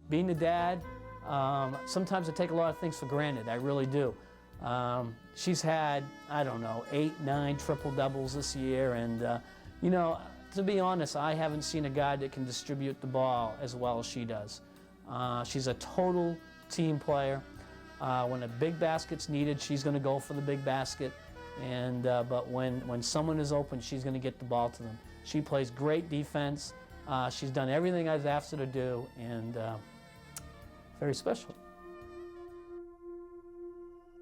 being a dad, sometimes I take a lot of things for granted, I really do. She's had, I don't know, 8, 9 triple doubles this year, and you know, to be honest, I haven't seen a guy that can distribute the ball as well as she does. She's a total team player. When a big basket's needed, she's going to go for the big basket, and but when someone is open, she's going to get the ball to them. She plays great defense. She's done everything I've asked her to do, and very special.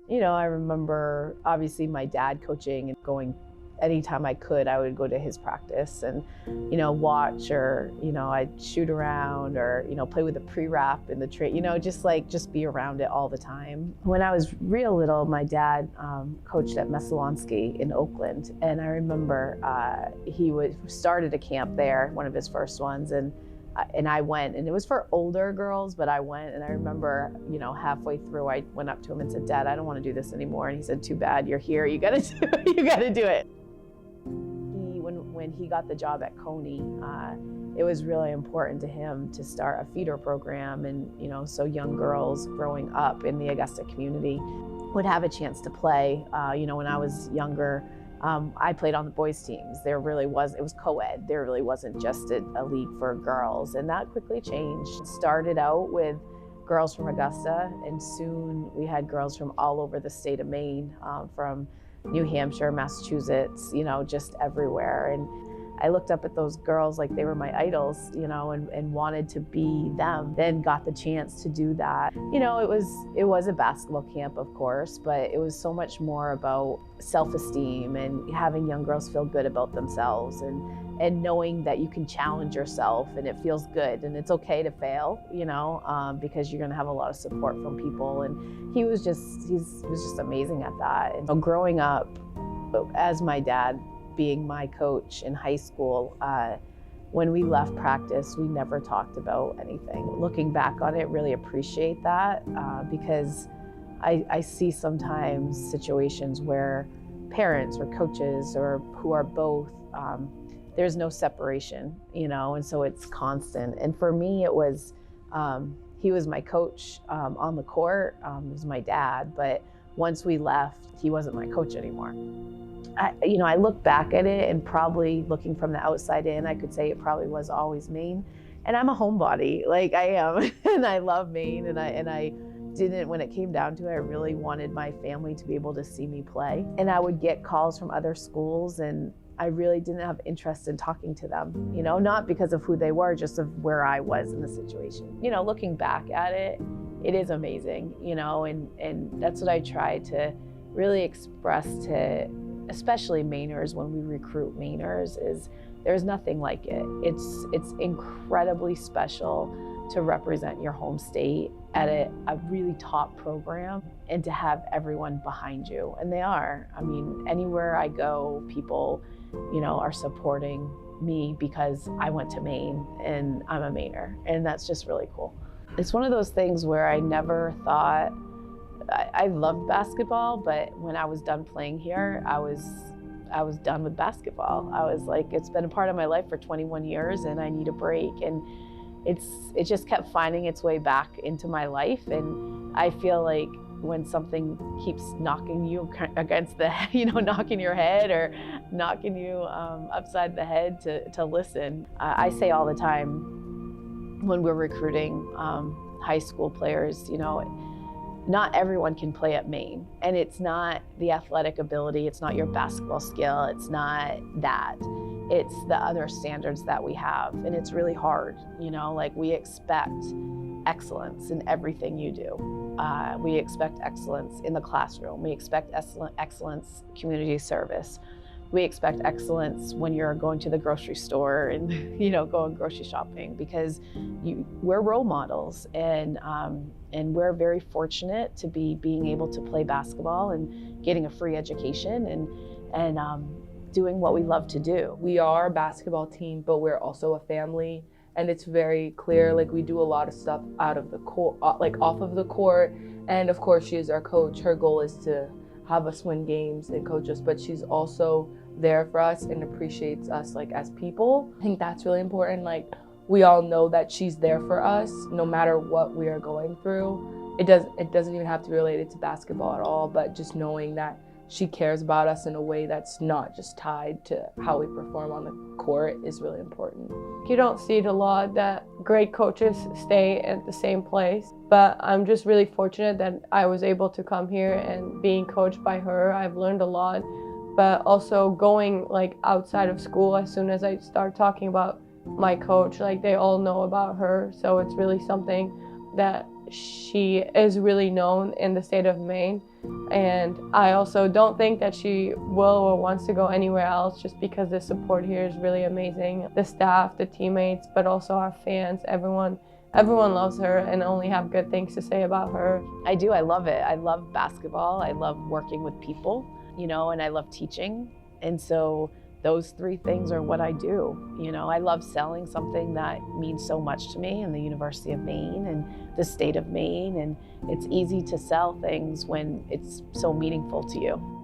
You know, I remember obviously my dad coaching and going anytime I could, I would go to his practice and, you know, watch, or, you know, I'd shoot around, or, you know, play with a pre-wrap in the tray, you know, just be around it all the time. When I was real little, my dad coached at Messalonsky in Oakland, and I remember he started a camp there, one of his first ones, and I went, and it was for older girls, but I went, and I remember, you know, halfway through, I went up to him and said, "Dad, I don't want to do this anymore." And he said, "Too bad, you're here. You got to do it. You got to do it." When he got the job at Coney, it was really important to him to start a feeder program, and, you know, so young girls growing up in the Augusta community would have a chance to play. You know, when I was younger, I played on the boys teams. It was co-ed. There really wasn't just a league for girls, and that quickly changed. Started out with girls from Augusta, and soon we had girls from all over the state of Maine, from New Hampshire, Massachusetts, you know, just everywhere. And I looked up at those girls like they were my idols, you know, and wanted to be them. Then got the chance to do that. You know, it was a basketball camp, of course, but it was so much more about self-esteem and having young girls feel good about themselves, and knowing that you can challenge yourself and it feels good, and it's okay to fail, you know, because you're gonna have a lot of support from people. And he was just amazing at that. And growing up as my dad being my coach in high school, when we left practice, we never talked about anything. Looking back on it, really appreciate that, because I see sometimes situations where parents or coaches, or who are both, there's no separation, you know, and so it's constant. And for me, it was, he was my coach on the court, he was my dad, but once we left, he wasn't my coach anymore. You know, I look back at it, and probably looking from the outside in, I could say it probably was always Maine. And I'm a homebody, like I am, and I love Maine, and I didn't, when it came down to it, I really wanted my family to be able to see me play. And I would get calls from other schools, and I really didn't have interest in talking to them, you know, not because of who they were, just of where I was in the situation. You know, looking back at it, it is amazing, you know, and that's what I try to really express to, especially Mainers, when we recruit Mainers, is there's nothing like it. It's incredibly special to represent your home state at a really top program, and to have everyone behind you, and they are. I mean, anywhere I go, people, you know, are supporting me because I went to Maine and I'm a Mainer, and that's just really cool. It's one of those things where I never thought, I loved basketball, but when I was done playing here, I was done with basketball. I was like, it's been a part of my life for 21 years and I need a break. And it just kept finding its way back into my life. And I feel like when something keeps knocking you against the, you know, knocking your head or knocking you upside the head, to listen. I say all the time when we're recruiting high school players, you know, not everyone can play at Maine, and it's not the athletic ability, it's not your basketball skill, it's not that. It's the other standards that we have, and it's really hard, you know, like we expect excellence in everything you do. We expect excellence in the classroom. We expect excellence community service. We expect excellence when you're going to the grocery store and, you know, going grocery shopping, because we're role models, and we're very fortunate to be being able to play basketball and getting a free education and doing what we love to do. We are a basketball team, but we're also a family, and it's very clear, like we do a lot of stuff out of the court, like off of the court, and of course she is our coach. Her goal is to have us win games and coach us, but she's also there for us and appreciates us like as people. I think that's really important. Like we all know that she's there for us no matter what we are going through. It doesn't even have to be related to basketball at all, but just knowing that she cares about us in a way that's not just tied to how we perform on the court is really important. You don't see it a lot that great coaches stay at the same place, but I'm just really fortunate that I was able to come here, and being coached by her, I've learned a lot. But also going like outside of school, as soon as I start talking about my coach, like they all know about her, so it's really something that she is really known in the state of Maine. And I also don't think that she will or wants to go anywhere else, just because the support here is really amazing. The staff, the teammates, but also our fans, everyone loves her and only have good things to say about her. I do, I love it. I love basketball, I love working with people, you know, and I love teaching. And so those three things are what I do. You know, I love selling something that means so much to me, in the University of Maine and the state of Maine. And it's easy to sell things when it's so meaningful to you.